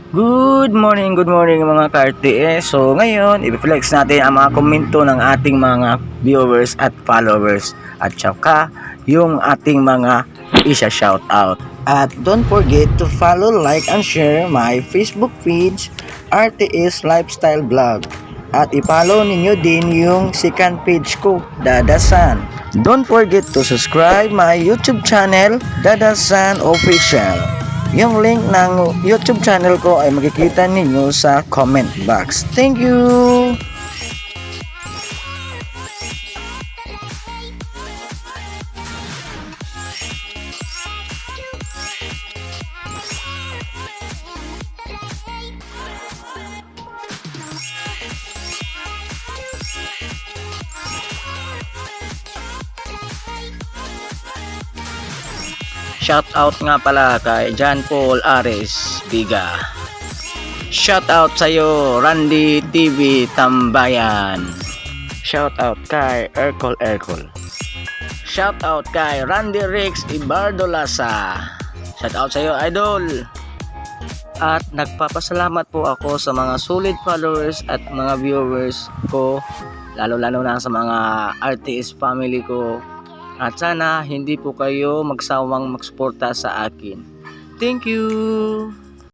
Good morning mga ka-RTS. So ngayon, i-flex natin ang mga komento ng ating mga viewers at followers at saka yung ating mga isa-shout out. At don't forget to follow, like, and share my Facebook page, RTS Lifestyle Vlog. At i-follow ninyo din yung second page ko, Dadasan. Don't forget to subscribe my YouTube channel, Dadasan Official. Yung link ng YouTube channel ko ay makikita ninyo sa comment box. Thank you! Shout out nga pala kay John Paul Ares Biga. Shout out sa iyo Randy TV Tambayan. Shout out kay Ercol. Shout out kay Randy Rex Ibardolasa. Shout out sa iyo idol. At nagpapasalamat po ako sa mga solid followers at mga viewers ko, lalo na sa mga RTS family ko. At sana hindi po kayo magsawang magsuporta sa akin. Thank you!